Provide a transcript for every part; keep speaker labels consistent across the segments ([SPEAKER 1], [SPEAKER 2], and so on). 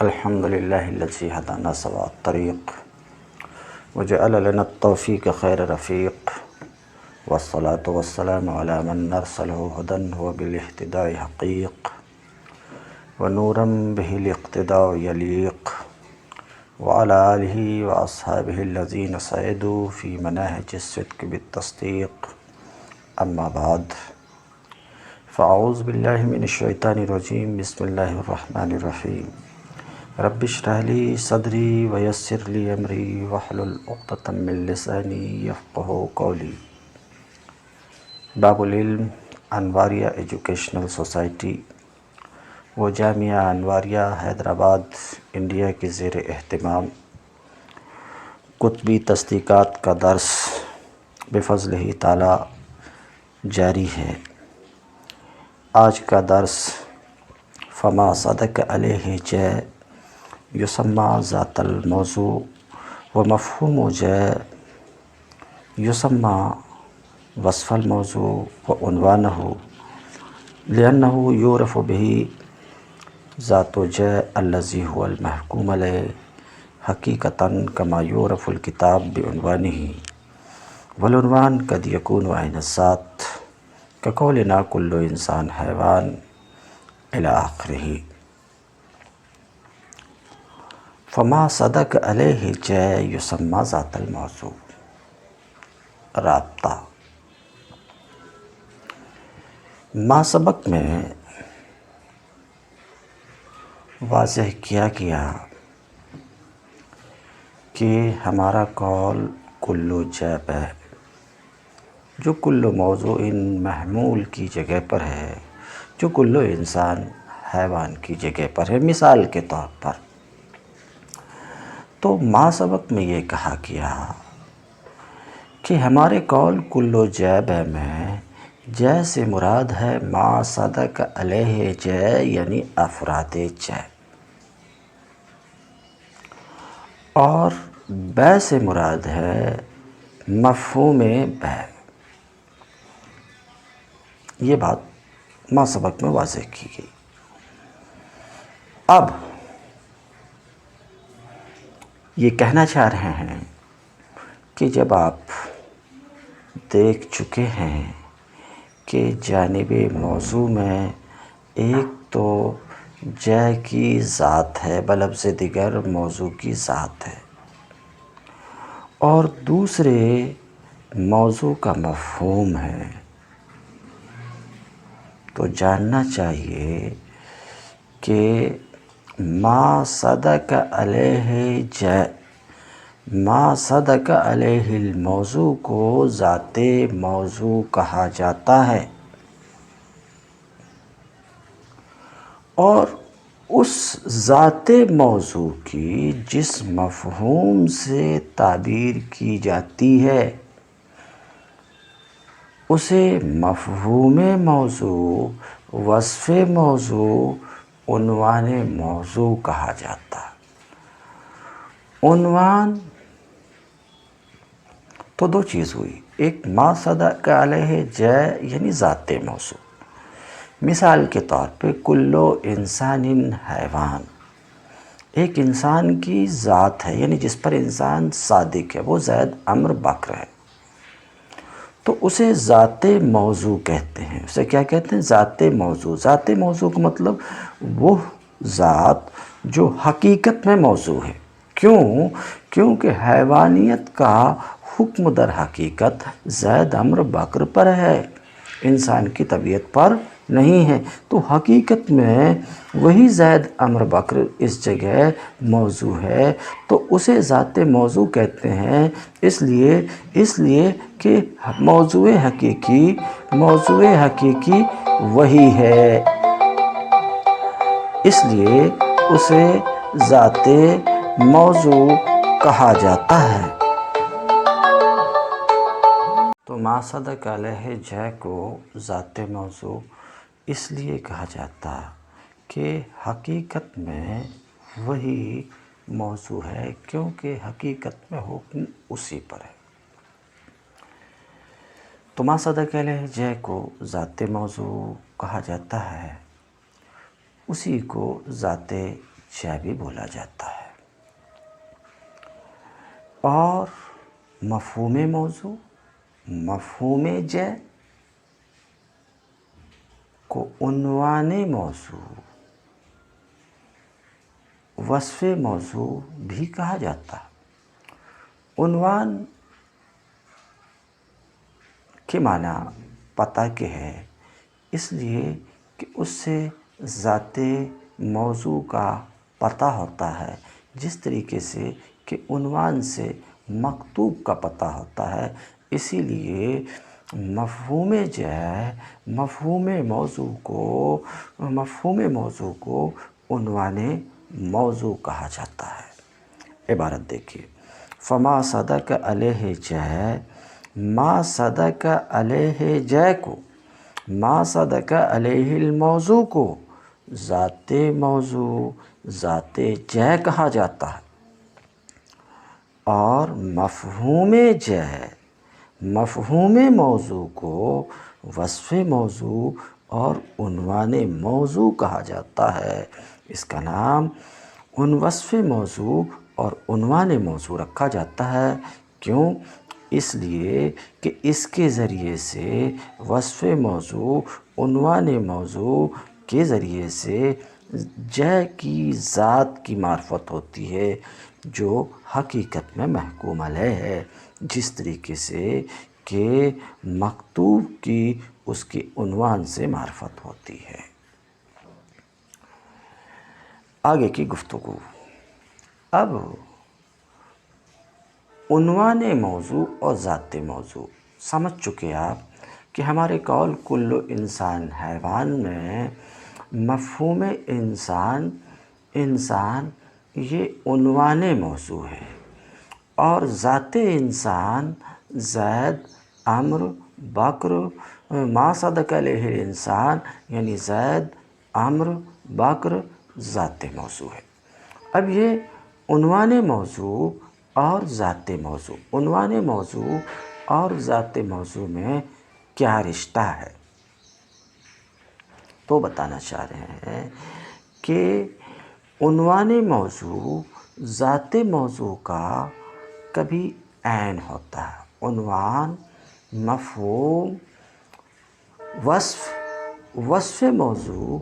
[SPEAKER 1] الحمد لله الذي هدانا سواء الطريق وجعل لنا التوفيق خير رفيق، والصلاة والسلام على من أرسله هدى وبالاهتداء حقيق، ونورا به الاقتداء يليق، وعلى آله وأصحابه الذين سعدوا في مناهج الصدق بالتصديق. أما بعد، فأعوذ بالله من الشيطان الرجيم. بسم الله الرحمن الرحيم. رب اشرح لي صدري ويسر لي أمري واحلل عقدة من لساني يفقهوا قولي. باب العلم انواریہ ایجوکیشنل سوسائٹی و جامعہ انواریہ حیدرآباد انڈیا کے زیر اہتمام کتبی تصدیقات کا درس بفضلہ تعالی جاری ہے. آج کا درس فما صدق علیہ جے یسمى ذات الموضوع ومفہوم جے يسمى وصف الموضوع وعنوانه لأنه يعرف به ذات جے الذي هو المحكوم عليه حقيقة كما يعرف الكتاب بعنوانه، والعنوان قد يكون عين الذات كقولنا كل إنسان حيوان إلى آخره. فما صدق علیہ جے یسمى ذات الموضوع. رابطہ ما سبق میں واضح کیا گیا کہ ہمارا قول کلو جیب ہے، جو کلو موضوع محمول کی جگہ پر ہے، جو کلو انسان حیوان کی جگہ پر ہے. مثال کے طور پر تو ما سبق میں یہ کہا گیا کہ ہمارے قول کلو جیب ہے میں جے سے مراد ہے ما صدق علیہ جے یعنی افراد جے، اور بے سے مراد ہے مفہوم بے. یہ بات ما سبق میں واضح کی گئی. اب یہ کہنا چاہ رہے ہیں کہ جب آپ دیکھ چکے ہیں کہ جانب موضوع میں ایک تو جے کی ذات ہے، بلفظ دیگر موضوع کی ذات ہے، اور دوسرے موضوع کا مفہوم ہے، تو جاننا چاہیے کہ ما صدق علیہ جے، ما صدق علیہ الموضوع کو ذات موضوع کہا جاتا ہے، اور اس ذات موضوع کی جس مفہوم سے تعبیر کی جاتی ہے اسے مفہوم موضوع، وصف موضوع، عنوان موضوع کہا جاتا ہے. عنوان تو دو چیز ہوئی، ایک ما صدق علیہ جے یعنی ذات موضوع. مثال کے طور پہ کلو انسان حیوان، ایک انسان کی ذات ہے، یعنی جس پر انسان صادق ہے، وہ زید عمرو بکر ہے، تو اسے ذات موضوع کہتے ہیں. اسے کیا کہتے ہیں؟ ذات موضوع. ذات موضوع کا مطلب وہ ذات جو حقیقت میں موضوع ہے. کیوں؟ کیونکہ حیوانیت کا حکم در حقیقت زید عمرو بکر پر ہے، انسان کی طبیعت پر نہیں ہے. تو حقیقت میں وہی زید عمرو بکر اس جگہ موضوع ہے، تو اسے ذات موضوع کہتے ہیں. اس لیے کہ موضوع حقیقی وہی ہے، اس لیے اسے ذات موضوع کہا جاتا ہے. تو ما صدق علیہ جے کو ذات موضوع اس لیے کہا جاتا کہ حقیقت میں وہی موضوع ہے، کیونکہ حقیقت میں حکم اسی پر ہے. تو ما صدق علیہ جے کو ذات موضوع کہا جاتا ہے، اسی کو ذات جے بھی بولا جاتا ہے۔ اور مفہوم موضوع، مفہوم جے کو عنوان موضوع، وصف موضوع بھی کہا جاتا ہے۔ عنوان کے معنی پتہ کہ ہے، اس لیے کہ اس سے ذات موضوع کا پتہ ہوتا ہے، جس طریقے سے کہ عنوان سے مکتوب کا پتہ ہوتا ہے۔ اسی لیے مفہوم جو ہے مفہوم موضوع کو عنوان موضوع کہا جاتا ہے۔ عبارت دیکھیے، فما صدق علیہ جے، ما صدق علیہ جے کو، ما صدق علیہ الموضوع کو ذات موضوع، ذات جے کہا جاتا ہے۔ اور مفہوم جے، مفہوم موضوع کو وصف موضوع اور عنوان موضوع کہا جاتا ہے۔ اس کا نام ان وصف موضوع اور عنوان موضوع رکھا جاتا ہے۔ کیوں؟ اس لیے کہ اس کے ذریعے سے وصف موضوع، عنوان موضوع کے ذریعے سے جے کی ذات کی معرفت ہوتی ہے، جو حقیقت میں محکوم علیہ ہے، جس طریقے سے کہ مکتوب کی اس کے عنوان سے معرفت ہوتی ہے۔ آگے کی گفتگو۔ اب عنوان موضوع اور ذات موضوع سمجھ چکے آپ کہ ہمارے قول کل انسان حیوان میں مفہوم انسان یہ عنوان موضوع ہے، اور ذات انسان زید، عمر، بکر، ما صدق علیہ الانسان یعنی زید، عمر، بکر ذات موضوع ہے۔ اب یہ عنوان موضوع اور ذات موضوع، عنوان موضوع اور ذات موضوع میں کیا رشتہ ہے؟ تو بتانا چاہ رہے ہیں کہ عنوان موضوع ذات موضوع کا کبھی عین ہوتا ہے۔ عنوان، مفہوم، وصف موضوع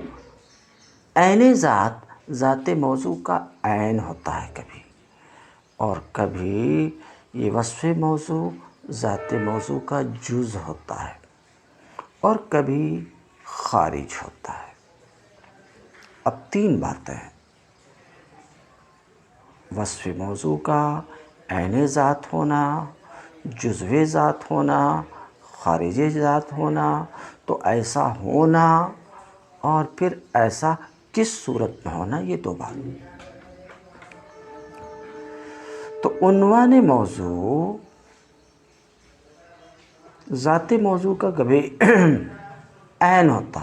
[SPEAKER 1] عین ذات موضوع کا عین ہوتا ہے کبھی، اور کبھی یہ وصف موضوع ذات موضوع کا جز ہوتا ہے، اور کبھی خارج ہوتا ہے۔ اب تین باتیں ہیں: وصف موضوع کا عین ذات ہونا، جزو ذات ہونا، خارج ذات ہونا۔ تو ایسا ہونا اور پھر ایسا کس صورت میں ہونا، یہ دو بات۔ تو عنوان موضوع ذات موضوع کا کبھی عین ہوتا۔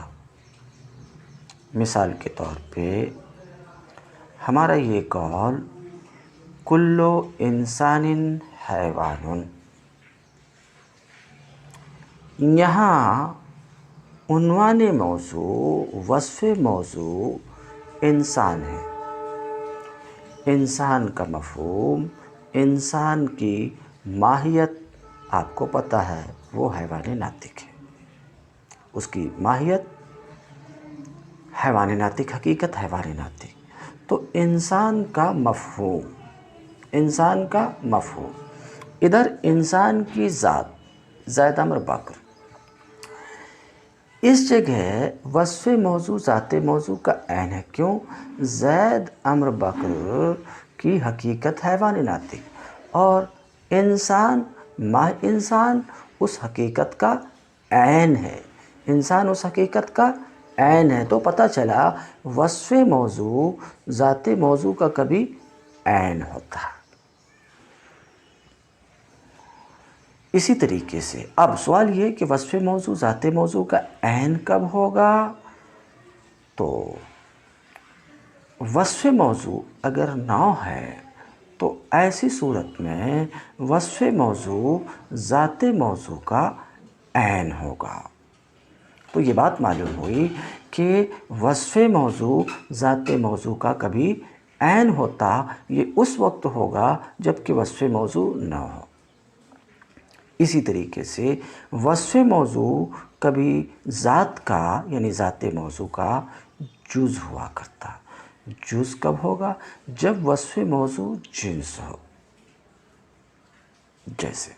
[SPEAKER 1] مثال کے طور پہ ہمارا یہ قول کل انسان حیوان، یہاں عنوان موضوع، وصف موضوع انسان ہے۔ انسان کا مفہوم، انسان کی ماہیت آپ کو پتہ ہے، وہ حیوان ناطق ہے۔ اس کی ماہیت حیوان ناطق، حقیقت حیوان ناطق۔ تو انسان کا مفہوم، ادھر انسان کی ذات زید، عمر، بکر، اس جگہ وصف موضوع ذات موضوع کا عین ہے۔ کیوں؟ زید، عمر، بکر کی حقیقت حیوان ناطق، اور انسان اس حقیقت کا عین ہے، انسان اس حقیقت کا عین ہے۔ تو پتہ چلا وصف موضوع ذات موضوع کا کبھی عین ہوتا ہے۔ اسی طریقے سے اب سوال یہ کہ وصف موضوع ذات موضوع کا عین کب ہوگا؟ تو وصف موضوع اگر نہ ہے تو ایسی صورت میں وصف موضوع ذات موضوع کا عین ہوگا۔ تو یہ بات معلوم ہوئی کہ وصف موضوع ذات موضوع کا کبھی عین ہوتا یہ اس وقت ہوگا جب کہ وصف موضوع نہ ہو۔ اسی طریقے سے وصف موضوع کبھی ذات کا یعنی ذات موضوع کا جز ہوا کرتا۔ جز کب ہوگا؟ جب وصف موضوع جنس ہو۔ جیسے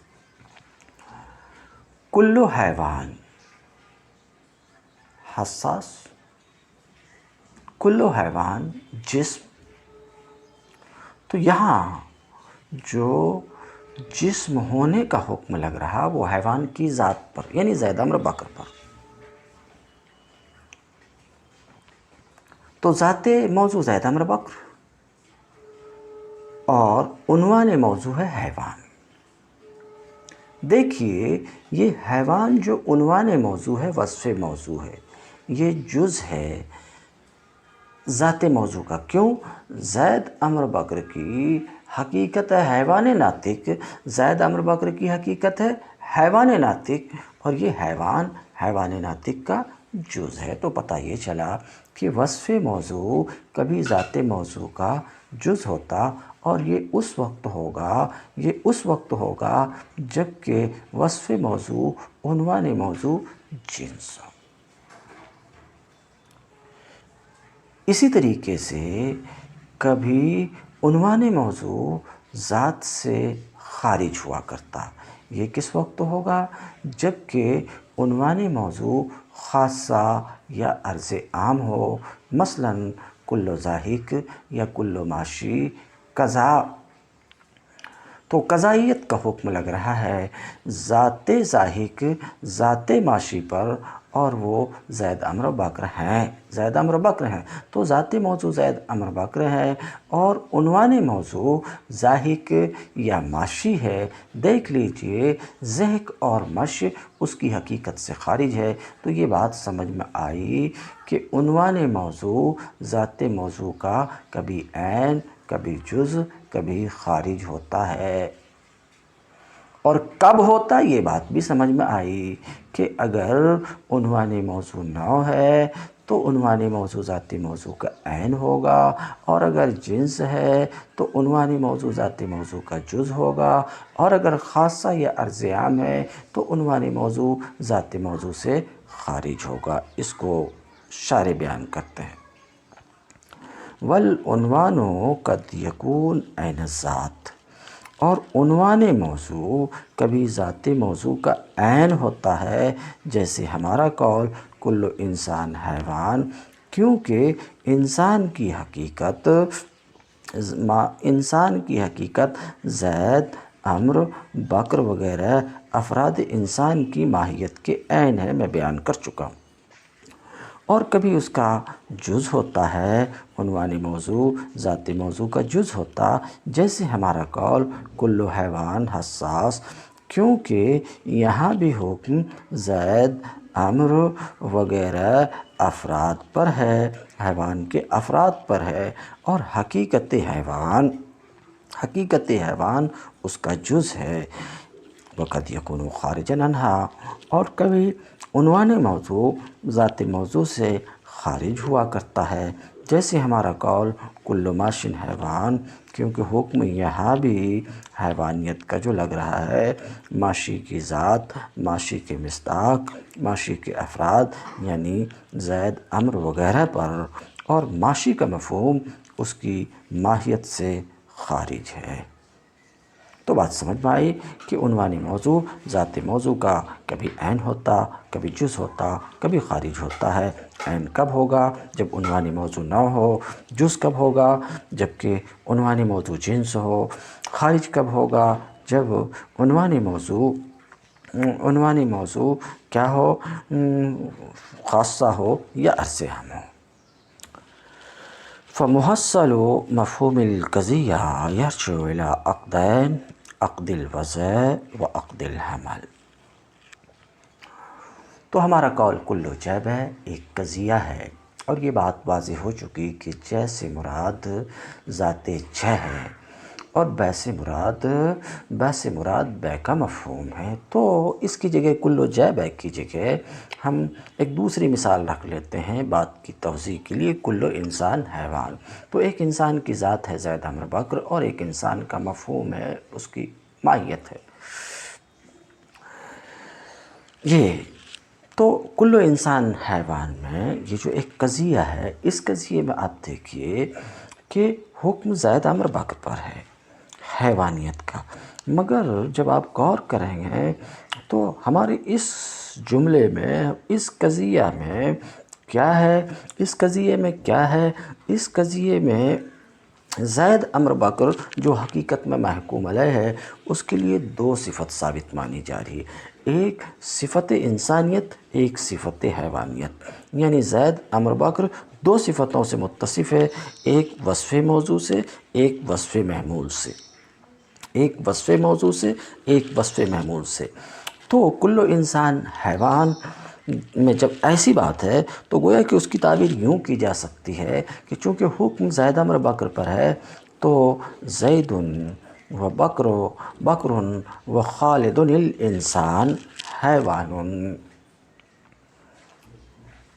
[SPEAKER 1] کل حیوان حساس، کل حیوان جسم، تو یہاں جو جسم ہونے کا حکم لگ رہا وہ حیوان کی ذات پر یعنی زید امر بکر پر۔ تو ذات موضوع زید امر بکر اور عنوان موضوع ہے حیوان۔ دیکھیے یہ حیوان جو عنوان موضوع ہے، وصف موضوع ہے، یہ جز ہے ذات موضوع کا۔ کیوں؟ زید امر بکر کی حقیقت ہے حیوان ناطق، زید امر بکر کی حقیقت ہے حیوان ناطق، اور یہ حیوان حیوان ناطق کا جز ہے۔ تو پتہ یہ چلا کہ وصف موضوع کبھی ذات موضوع کا جز ہوتا، اور یہ اس وقت ہوگا جب کہ وصف موضوع عنوان موضوع جنس ہو۔ اسی طریقے سے کبھی عنوان موضوع ذات سے خارج ہوا کرتا۔ یہ کس وقت ہوگا؟ جب کہ عنوان موضوع خاصہ یا عرض عام ہو، مثلاً کل ضاحک یا کل ماشی قضا۔ تو قضائیت کا حکم لگ رہا ہے ذات ضاحک ذات ماشی پر، اور وہ زید امر بکر ہیں، تو ذات موضوع زید امر بکر ہے اور عنوان موضوع ضاحک یا ماشی ہے۔ دیکھ لیجئے ضحک اور مش اس کی حقیقت سے خارج ہے۔ تو یہ بات سمجھ میں آئی کہ عنوان موضوع ذات موضوع کا کبھی عین، کبھی جز، کبھی خارج ہوتا ہے۔ اور کب ہوتا یہ بات بھی سمجھ میں آئی کہ اگر عنوان موضوع نہ ہے تو عنوان موضوع ذات موضوع کا عین ہوگا، اور اگر جنس ہے تو عنوان موضوع ذات موضوع کا جز ہوگا، اور اگر خاصہ یا عرض عام ہے تو عنوان موضوع ذات موضوع سے خارج ہوگا۔ اس کو شارح بیان کرتے ہیں۔ والعنوان قد یکون عین الذات، اور عنوان موضوع کبھی ذات موضوع کا عین ہوتا ہے، جیسے ہمارا قول کل انسان حیوان، کیونکہ انسان کی حقیقت زید، امر، بکر وغیرہ افراد انسان کی ماہیت کے عین ہے، میں بیان کر چکا ہوں۔ اور کبھی اس کا جز ہوتا ہے، عنوان موضوع ذات موضوع کا جز ہوتا، جیسے ہمارا قول کل حیوان حساس، کیونکہ یہاں بھی حکم زید، امر وغیرہ افراد پر ہے، حیوان کے افراد پر ہے، اور حقیقت حیوان اس کا جز ہے۔ وقد یکون خارجا عنہا، اور کبھی عنوان موضوع ذات موضوع سے خارج ہوا کرتا ہے، جیسے ہمارا قول کل ماشٍ حیوان، کیونکہ حکم یہاں بھی حیوانیت کا جو لگ رہا ہے، ماشی کی ذات، ماشی کے مصداق، ماشی کے افراد یعنی زید، امر وغیرہ پر، اور ماشی کا مفہوم اس کی ماہیت سے خارج ہے۔ تو بات سمجھ میں آئی کہ عنوانی موضوع ذات موضوع کا کبھی عین ہوتا، کبھی جز ہوتا، کبھی خارج ہوتا ہے۔ عین کب ہوگا؟ جب عنوانی موضوع نہ ہو۔ جز کب ہوگا؟ جب کہ عنوانی موضوع جنس ہو۔ خارج کب ہوگا؟ جب عنوانی موضوع کیا ہو؟ خاصہ ہو یا عرض عام ہو۔ فمحصل مفہوم القضیہ یرجع الی عقدین، عقد الوضع و عقد الحمل۔ تو ہمارا قول کل جیب ہے، ایک قضیہ ہے، اور یہ بات واضح ہو چکی کہ جے سے مراد ذات جے ہے، اور بے سے مراد بے کا مفہوم ہے، تو اس کی جگہ کل جے بے کی جگہ ہم ایک دوسری مثال رکھ لیتے ہیں بات کی توضیح کے لیے، کل انسان حیوان۔ تو ایک انسان کی ذات ہے زید عمرو بکر، اور ایک انسان کا مفہوم ہے، اس کی ماہیت ہے یہ۔ تو کل انسان حیوان میں یہ جو ایک قضیہ ہے، اس قضیے میں آپ دیکھیے کہ حکم زید عمرو بکر پر ہے حیوانیت کا، مگر جب آپ غور کریں گے تو ہمارے اس جملے میں، اس قضیہ میں کیا ہے؟ اس قضیے میں کیا ہے؟ اس قضیے میں زید عمرو بکر جو حقیقت میں محکوم علیہ ہے، اس کے لیے دو صفت ثابت مانی جا رہی ہے، ایک صفت انسانیت، ایک صفت حیوانیت، یعنی زید عمرو بکر دو صفتوں سے متصف ہے، ایک وصف موضوع سے، ایک وصف محمول سے، ایک وصف موضوع سے، ایک وصف محمول سے۔ تو کل انسان حیوان میں جب ایسی بات ہے تو گویا کہ اس کی تعبیر یوں کی جا سکتی ہے کہ چونکہ حکم زید عمرو بکر پر ہے تو زید و بکر و خالد الانسان حیوان۔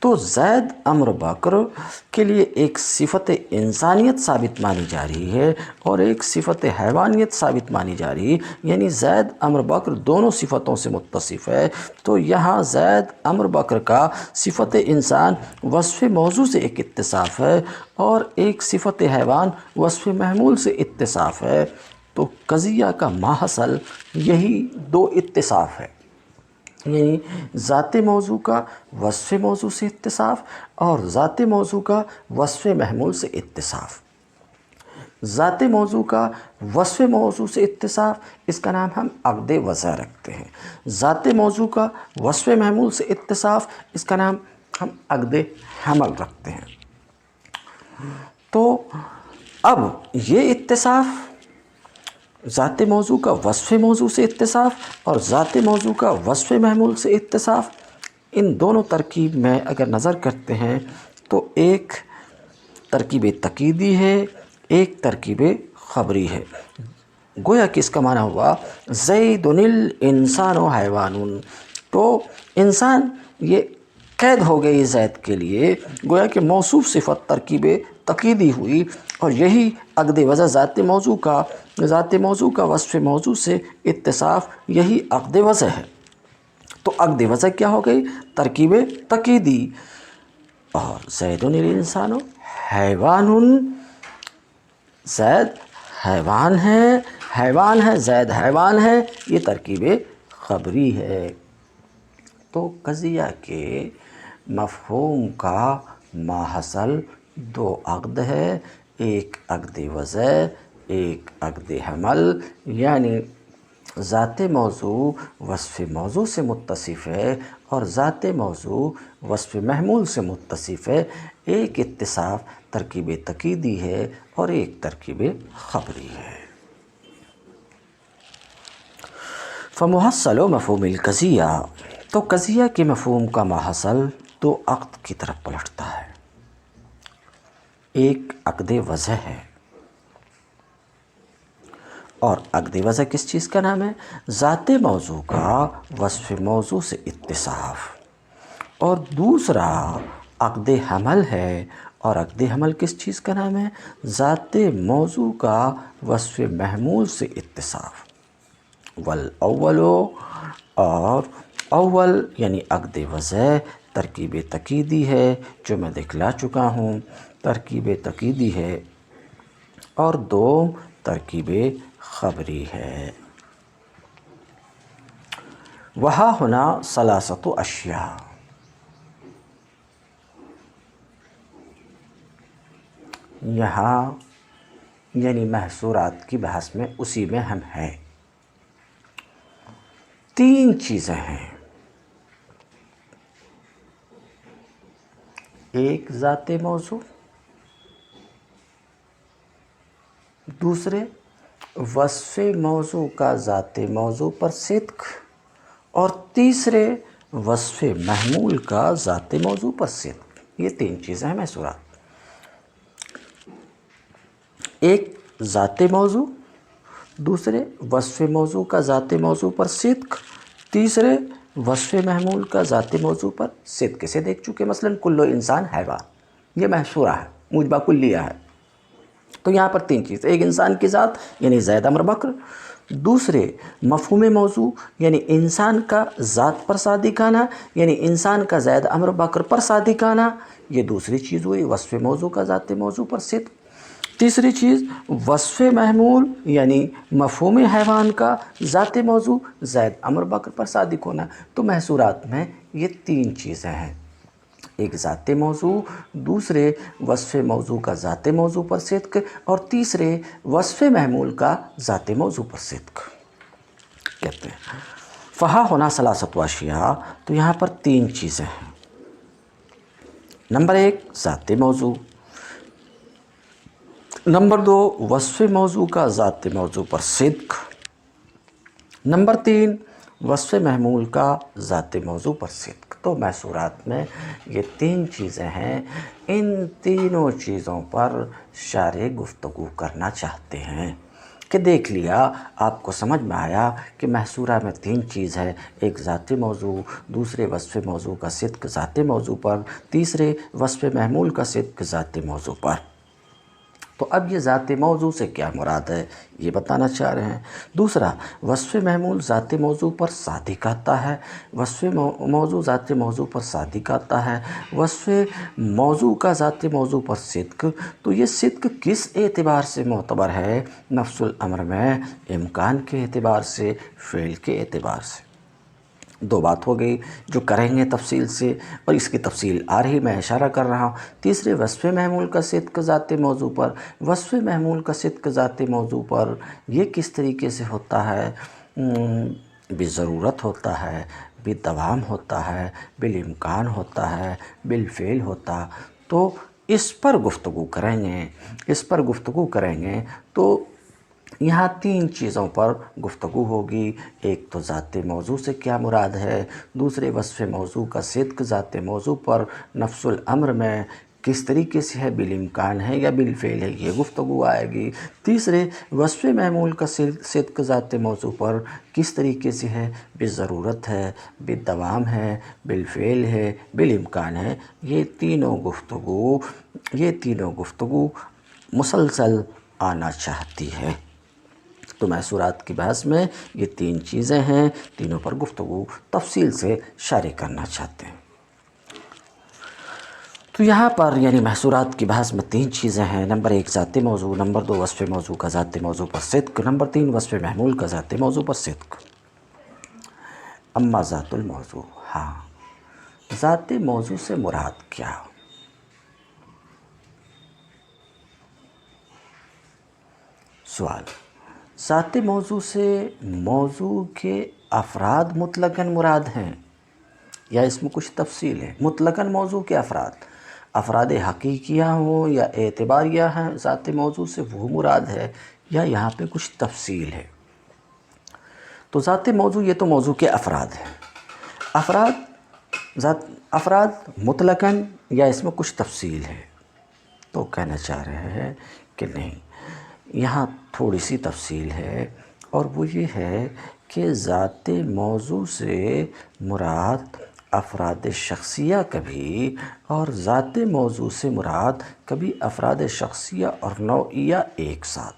[SPEAKER 1] تو زید عمرو بکر کے لیے ایک صفت انسانیت ثابت مانی جا رہی ہے اور ایک صفت حیوانیت ثابت مانی جا رہی ہے، یعنی زید عمرو بکر دونوں صفتوں سے متصف ہے۔ تو یہاں زید عمرو بکر کا صفت انسان وصف موضوع سے ایک اتصاف ہے اور ایک صفت حیوان وصف محمول سے اتصاف ہے، تو قضیہ کا ماحصل یہی دو اتصاف ہے، یعنی ذات موضوع کا وصف موضوع سے اتصاف اور ذات موضوع کا وصف محمول سے اتصاف۔ ذات موضوع کا وصف موضوع سے اتصاف، اس کا نام ہم عقد وضع رکھتے ہیں۔ ذات موضوع کا وصف محمول سے اتصاف، اس کا نام ہم عقد حمل رکھتے ہیں۔ تو اب یہ اتصاف، ذات موضوع کا وصف موضوع سے اتصاف اور ذات موضوع کا وصف محمول سے اتصاف، ان دونوں ترکیب میں اگر نظر کرتے ہیں تو ایک ترکیب تقییدی ہے، ایک ترکیب خبری ہے۔ گویا کہ اس کا معنی ہوا زید الانسان و حیوان، تو انسان یہ قید ہو گئی زید کے لیے، گویا کہ موصوف صفت ترکیب تقییدی ہوئی، اور یہی عقد وضع ذات موضوع کا وصف موضوع سے اتصاف، یہی عقد وضع ہے۔ تو عقد وضع کیا ہو گئی؟ ترکیب تقییدی۔ اور زید الانسان حیوان، زید حیوان ہے، زید حیوان ہے، یہ ترکیب خبری ہے۔ تو قضیہ کے مفہوم کا ماحصل دو عقد ہے، ایک عقد وضع، ایک عقد حمل، یعنی ذات موضوع وصف موضوع سے متصف ہے اور ذات موضوع وصف محمول سے متصف ہے، ایک اتصاف ترکیب تقییدی ہے اور ایک ترکیب خبری ہے۔ فمحصل مفہوم القضیہ، تو قضیہ کے مفہوم کا ماحصل دو عقد کی طرف پلٹتا ہے، ایک عقد وضع ہے، اور عقد وضع کس چیز کا نام ہے؟ ذات موضوع کا وصف موضوع سے اتصاف، اور دوسرا عقد حمل ہے، اور عقد حمل کس چیز کا نام ہے؟ ذات موضوع کا وصف محمول سے اتصاف۔ والاول، اور اول یعنی عقد وضع ترکیب تقییدی ہے، جو میں دکھلا چکا ہوں، ترکیب تقییدی ہے، اور دوم ترکیب خبری ہے۔ وہاں ہونا ثلاثۃ اشیاء، یہاں یعنی محصورات کی بحث میں اسی میں ہم ہیں، تین چیزیں ہیں، ایک ذات موضوع، دوسرے وصف موضوع کا ذات موضوع پر صدق، اور تیسرے وصف محمول کا ذات موضوع پر صدق۔ یہ تین چیزیں ہیں محصورات، ایک ذات موضوع، دوسرے وصف موضوع کا ذات موضوع پر صدق، تیسرے وصف محمول کا ذات موضوع پر صدق سے دیکھ چکے، مثلا کل انسان حیوان، یہ محصورہ ہے، موجبہ کلیہ ہے۔ تو یہاں پر تین چیز، ایک انسان کی ذات یعنی زید امر بکر، دوسرے مفہوم موضوع یعنی انسان کا ذات پر صادقانہ، یعنی انسان کا زید امر بکر پر صادقانہ، یہ دوسری چیز ہوئی وصف موضوع کا ذات موضوع پر صدق۔ تیسری چیز وصف محمول یعنی مفہوم حیوان کا ذات موضوع زید امر بکر پر صادق ہونا۔ تو محصورات میں یہ تین چیزیں ہیں، ایک ذات موضوع، دوسرے وصف موضوع کا ذات موضوع پر صدق، اور تیسرے وصف محمول کا ذات موضوع پر صدق کہتے ہیں۔ فہا ہونا ثلاثت اشیاء، تو یہاں پر تین چیزیں ہیں۔ نمبر ایک ذات موضوع، نمبر دو وصف موضوع کا ذات موضوع پر صدق، نمبر تین وصف محمول کا ذات موضوع پر صدق۔ تو محصورات میں یہ تین چیزیں ہیں، ان تینوں چیزوں پر شارح گفتگو کرنا چاہتے ہیں کہ دیکھ لیا، آپ کو سمجھ میں آیا کہ محصورہ میں تین چیز ہے، ایک ذات موضوع، دوسرے وصف موضوع کا صدق ذات موضوع پر، تیسرے وصف محمول کا صدق ذات موضوع پر۔ تو اب یہ ذات موضوع سے کیا مراد ہے یہ بتانا چاہ رہے ہیں۔ دوسرا وصف محمول ذات موضوع پر صادق آتا ہے، وصف موضوع ذات موضوع پر صادق آتا ہے، وصف موضوع کا ذات موضوع پر صدق۔ تو یہ صدق کس اعتبار سے معتبر ہے؟ نفس الامر میں امکان کے اعتبار سے، فعل کے اعتبار سے۔ دو بات ہو گئی جو کریں گے تفصیل سے، اور اس کی تفصیل آ رہی، میں اشارہ کر رہا ہوں۔ تیسرے وصف محمول کا صدق ذات موضوع پر، وصف محمول کا صدق ذات موضوع پر یہ کس طریقے سے ہوتا ہے؟ بالضرورت ہوتا ہے، بالدوام ہوتا ہے، بالامکان ہوتا ہے، بالفعل ہوتا۔ تو اس پر گفتگو کریں گے، اس پر گفتگو کریں گے تو یہاں تین چیزوں پر گفتگو ہوگی، ایک تو ذات موضوع سے کیا مراد ہے، دوسرے وصف موضوع کا صدق ذات موضوع پر نفس الامر میں کس طریقے سے ہے، بالامکان ہے یا بالفعل ہے، یہ گفتگو آئے گی، تیسرے وصف محمول کا صدق ذات موضوع پر کس طریقے سے ہے، بالضرورت ہے، بالدوام ہے، بالفعل ہے، بالامکان ہے۔ یہ تینوں گفتگو مسلسل آنا چاہتی ہے۔ تو محصورات کی بحث میں یہ تین چیزیں ہیں، تینوں پر گفتگو تفصیل سے شارح کرنا چاہتے ہیں۔ تو یہاں پر یعنی محصورات کی بحث میں تین چیزیں ہیں، نمبر ایک ذات موضوع، نمبر دو وصف موضوع کا ذات موضوع پر صدق، نمبر تین وصف محمول کا ذات موضوع پر صدق۔ اما ذات الموضوع، ہاں ذات موضوع سے مراد کیا؟ سوال، ذات موضوع سے موضوع کے افراد مطلقاً مراد ہیں یا اس میں کچھ تفصیل ہے؟ مطلقاً موضوع کے افراد حقیقیہ ہوں یا اعتباریہ ہیں ذات موضوع سے، وہ مراد ہے یا یہاں پہ کچھ تفصیل ہے؟ تو ذات موضوع یہ تو موضوع کے افراد ہیں، افراد مطلقاً یا اس میں کچھ تفصیل ہے؟ تو کہنا چاہ رہے ہیں کہ نہیں، یہاں تھوڑی سی تفصیل ہے، اور وہ یہ ہے کہ ذات موضوع سے مراد افراد شخصیہ کبھی، اور ذات موضوع سے مراد کبھی افراد شخصیہ اور نوعیہ ایک ساتھ۔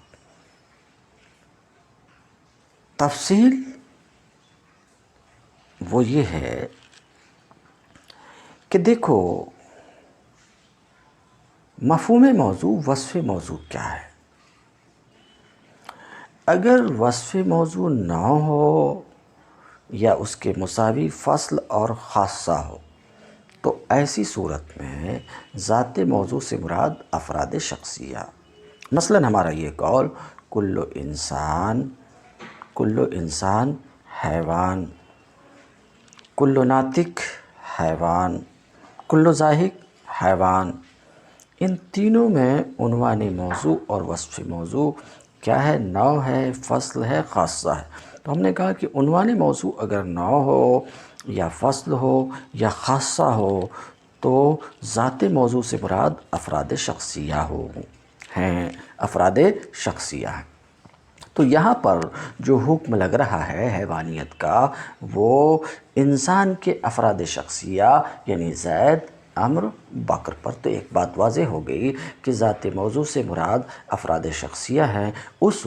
[SPEAKER 1] تفصیل وہ یہ ہے کہ دیکھو، مفہوم موضوع وصف موضوع کیا ہے؟ اگر وصف موضوع نہ ہو یا اس کے مساوی فصل اور خاصہ ہو تو ایسی صورت میں ذات موضوع سے مراد افراد شخصیہ۔ مثلا ہمارا یہ قول کل انسان حیوان، کل ناطق حیوان، کل ضاحک حیوان، ان تینوں میں عنوان موضوع اور وصف موضوع کیا ہے؟ نوع ہے، فصل ہے، خاصہ ہے۔ تو ہم نے کہا کہ عنوان موضوع اگر نوع ہو یا فصل ہو یا خاصہ ہو تو ذات موضوع سے مراد افراد شخصیہ ہیں، افراد شخصیہ ہیں۔ تو یہاں پر جو حکم لگ رہا ہے حیوانیت کا وہ انسان کے افراد شخصیہ یعنی زید، عمرو، بکر پر۔ تو ایک بات واضح ہو گئی کہ ذات موضوع سے مراد افراد شخصیہ ہیں اس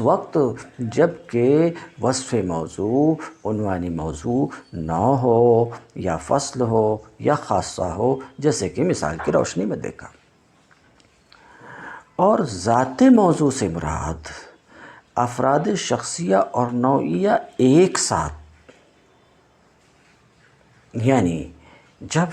[SPEAKER 1] وقت جب کہ وصف موضوع عنوانی موضوع نوع ہو یا فصل ہو یا خاصہ ہو، جیسے کہ مثال کی روشنی میں دیکھا۔ اور ذات موضوع سے مراد افراد شخصیہ اور نوعیہ ایک ساتھ، یعنی جب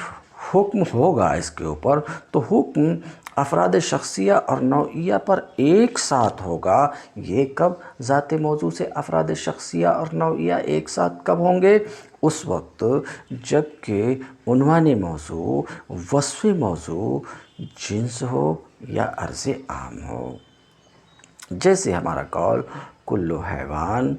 [SPEAKER 1] حکم ہوگا اس کے اوپر تو حکم افراد شخصیہ اور نوعیہ پر ایک ساتھ ہوگا۔ یہ کب ذات موضوع سے افراد شخصیہ اور نوعیہ ایک ساتھ کب ہوں گے؟ اس وقت جب کہ عنوان موضوع، وصف موضوع جنس ہو یا عرض عام ہو۔ جیسے ہمارا قول کل حیوان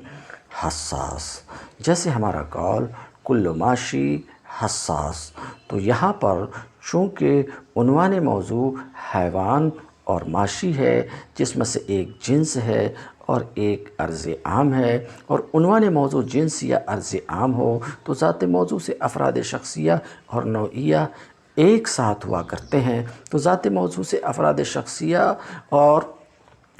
[SPEAKER 1] حساس، جیسے ہمارا قول کل ماشی حساس۔ تو یہاں پر چونکہ عنوان موضوع حیوان اور ماشی ہے، جس میں سے ایک جنس ہے اور ایک عرض عام ہے، اور عنوان موضوع جنس یا عرض عام ہو تو ذات موضوع سے افراد شخصیہ اور نوعیہ ایک ساتھ ہوا کرتے ہیں۔ تو ذات موضوع سے افراد شخصیہ اور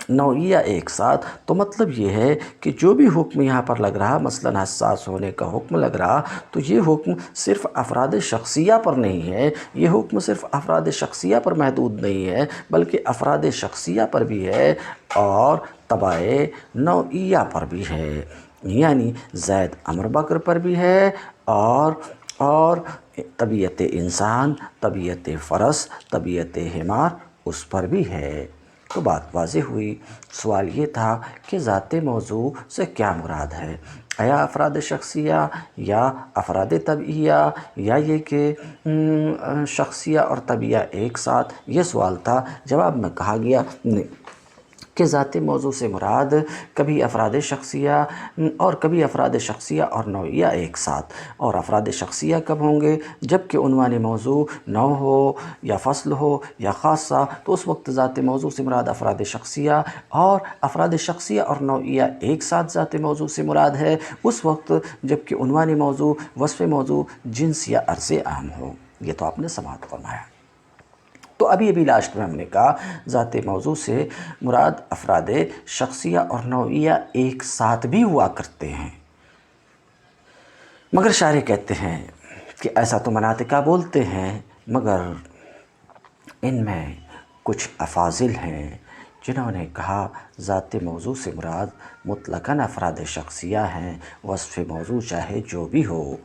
[SPEAKER 1] نوعیہ ایک ساتھ، تو مطلب یہ ہے کہ جو بھی حکم یہاں پر لگ رہا، مثلا حساس ہونے کا حکم لگ رہا، تو یہ حکم صرف افراد شخصیہ پر نہیں ہے، یہ حکم صرف افراد شخصیہ پر محدود نہیں ہے، بلکہ افراد شخصیہ پر بھی ہے اور تبع نوعیہ پر بھی ہے، یعنی زید، عمرو، بکر پر بھی ہے اور طبیعت انسان، طبیعت فرس، طبیعت حمار اس پر بھی ہے۔ تو بات واضح ہوئی۔ سوال یہ تھا کہ ذات موضوع سے کیا مراد ہے؟ آیا افراد شخصیہ یا افراد طبعیہ، یا یہ کہ شخصیہ اور طبعیہ ایک ساتھ؟ یہ سوال تھا۔ جواب میں کہا گیا نہیں، کہ ذات موضوع سے مراد کبھی افراد شخصیہ اور کبھی افراد شخصیہ اور نوعیہ ایک ساتھ۔ اور افراد شخصیہ کب ہوں گے؟ جب کہ عنوان موضوع نوع ہو یا فصل ہو یا خاصہ، تو اس وقت ذات موضوع سے مراد افراد شخصیہ، اور افراد شخصیہ اور نوعیہ ایک ساتھ ذات موضوع سے مراد ہے اس وقت جب کہ عنوان موضوع، وصف موضوع جنس یا عرض عام ہو۔ یہ تو آپ نے سماعت فرمایا۔ تو ابھی لاسٹ میں ہم نے کہا ذات موضوع سے مراد افراد شخصیہ اور نوعیہ ایک ساتھ بھی ہوا کرتے ہیں، مگر شارح کہتے ہیں کہ ایسا تو مناطقہ بولتے ہیں، مگر ان میں کچھ افاضل ہیں جنہوں نے کہا ذات موضوع سے مراد مطلقاً افراد شخصیہ ہیں، وصف موضوع چاہے جو بھی ہو،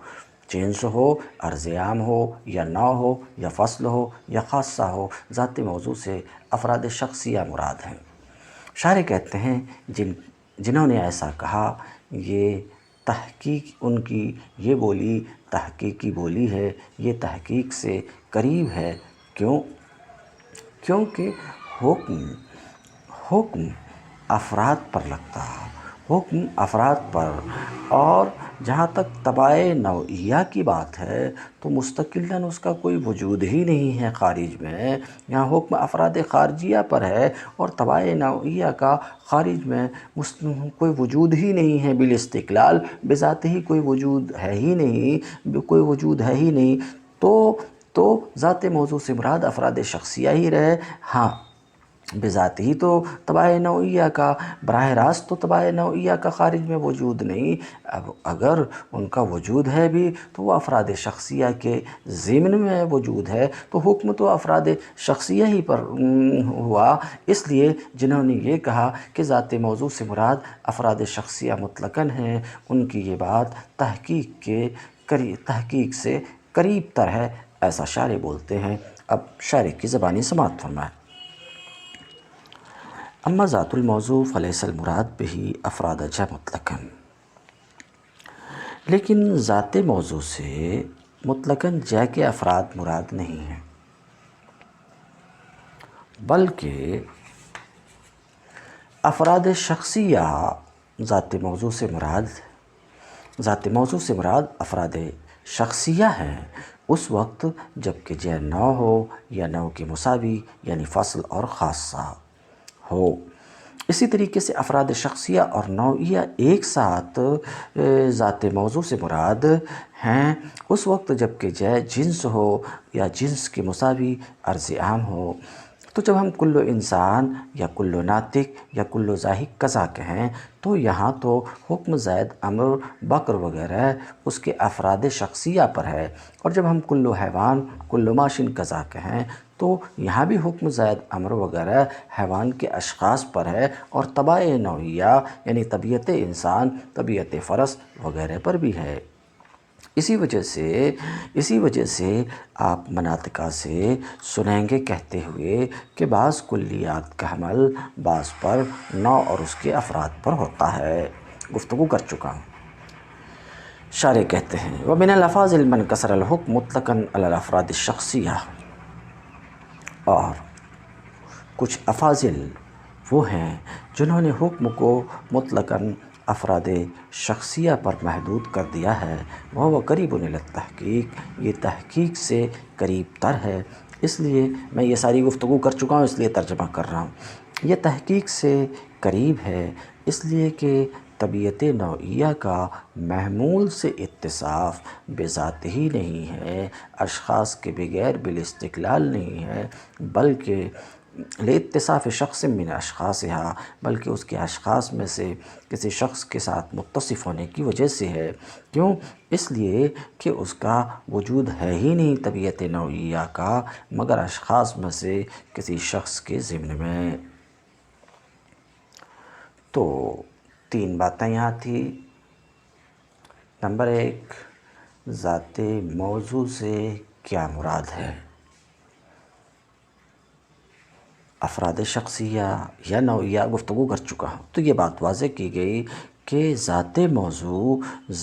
[SPEAKER 1] جنس ہو، عرض عام ہو یا نوع ہو یا فصل ہو یا خاصہ ہو، ذات موضوع سے افراد شخصیہ مراد ہیں۔ شارح کہتے ہیں جنہوں نے ایسا کہا، یہ تحقیق ان کی یہ بولی تحقیقی بولی ہے، یہ تحقیق سے قریب ہے۔ کیونکہ حکم افراد پر لگتا، حکم افراد پر، اور جہاں تک تبع نوعیہ کی بات ہے تو مستقلاً اس کا کوئی وجود ہی نہیں ہے خارج میں۔ یہاں حکم افراد خارجیہ پر ہے اور تبع نوعیہ کا خارج میں کوئی وجود ہی نہیں ہے، بالاستقلال بذات ہی کوئی وجود ہے ہی نہیں، تو ذات موضوع سے مراد افراد شخصیہ ہی رہے۔ ہاں، بذات ہی تو تبع نوعیہ کا، براہ راست تو تبع نوعیہ کا خارج میں وجود نہیں۔ اب اگر ان کا وجود ہے بھی تو وہ افراد شخصیہ کے ضمن میں وجود ہے، تو حکم تو افراد شخصیہ ہی پر ہوا۔ اس لیے جنہوں نے یہ کہا کہ ذات موضوع سے مراد افراد شخصیہ مطلقاً ہیں، ان کی یہ بات تحقیق سے قریب تر ہے، ایسا شارح بولتے ہیں۔ اب شارح کی زبانی سماعت فرمائیں۔ اما ذات الموضوع فلیس المراد بہ افراد جا مطلقاً، لیکن ذات موضوع سے مطلقاً جا کے افراد مراد نہیں ہیں، بلکہ افراد شخصیہ ذات موضوع سے مراد افراد شخصیہ ہیں اس وقت جب کہ جے نوع ہو یا نوع کے مساوی، یعنی فصل اور خاصہ ہو۔ اسی طریقے سے افراد شخصیہ اور نوعیہ ایک ساتھ ذات موضوع سے مراد ہیں اس وقت جب کہ جنس ہو یا جنس کے مساوی عرض عام ہو۔ تو جب ہم کل انسان یا کل ناطق یا کل ذاہق کذا کہیں تو یہاں تو حکم زید امر بکر وغیرہ اس کے افراد شخصیہ پر ہے، اور جب ہم کل حیوان کل ماشن کذا کہیں تو یہاں بھی حکم زید امر وغیرہ حیوان کے اشخاص پر ہے، اور طبع نوعیہ یعنی طبیعت انسان، طبیعت فرس وغیرہ پر بھی ہے۔ اسی وجہ سے آپ مناطقہ سے سنیں گے کہتے ہوئے کہ بعض کلیات کا حمل بعض پر نوع اور اس کے افراد پر ہوتا ہے، گفتگو کر چکا ہوں۔ شارح کہتے ہیں وَمِنَ الْأَلْفَاظِ مَنْ كَسَرَ الْحُكْمَ مُطْلَقًا عَلَى الْأَفْرَادِ الشَّخْصِيَّةِ، اور کچھ افاضل وہ ہیں جنہوں نے حکم کو مطلقاً افراد شخصیہ پر محدود کر دیا ہے، وہ قریب الی التحقیق، یہ تحقیق سے قریب تر ہے۔ اس لیے میں یہ ساری گفتگو کر چکا ہوں، اس لیے ترجمہ کر رہا ہوں۔ یہ تحقیق سے قریب ہے اس لیے کہ طبیعت نوعیہ کا محمول سے اتصاف بذات ہی نہیں ہے، اشخاص کے بغیر بالاستقلال نہیں ہے، بلکہ لاتصاف شخص من اشخاصہا، بلکہ اس کے اشخاص میں سے کسی شخص کے ساتھ متصف ہونے کی وجہ سے ہے۔ کیوں؟ اس لیے کہ اس کا وجود ہے ہی نہیں طبیعت نوعیہ کا مگر اشخاص میں سے کسی شخص کے ضمن میں۔ تو 3 باتیں یہاں تھی۔ نمبر 1، ذات موضوع سے کیا مراد ہے؟ افراد شخصیہ یا نوعیہ گفتگو کر چکا ہوں، تو یہ بات واضح کی گئی کہ ذات موضوع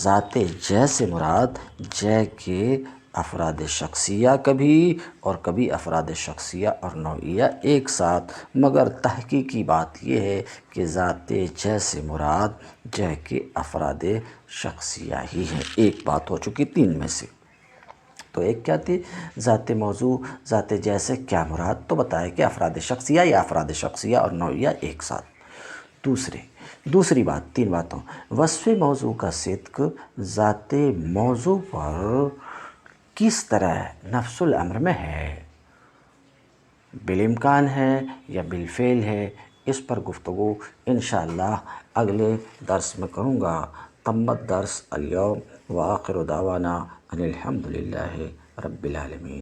[SPEAKER 1] ذات جے سے مراد جے کے افراد شخصیہ کبھی اور کبھی افراد شخصیہ اور نوعیہ ایک ساتھ، مگر تحقیقی بات یہ ہے کہ ذات جے سے مراد جے کے افراد شخصیہ ہی ہیں۔ ایک بات ہو چکی 3 میں سے۔ تو ایک کیا تھی؟ ذات موضوع ذات جے سے کیا مراد؟ تو بتایا کہ افراد شخصیہ یا افراد شخصیہ اور نوعیہ ایک ساتھ۔ دوسری بات 3 باتوں، وصف موضوع کا صدق ذات موضوع پر کس طرح نفس الامر میں ہے، بالامکان ہے یا بالفعل ہے، اس پر گفتگو انشاءاللہ اگلے درس میں کروں گا۔ تمت درس اليوم وآخر دعوانا ان الحمد للہ رب العالمین۔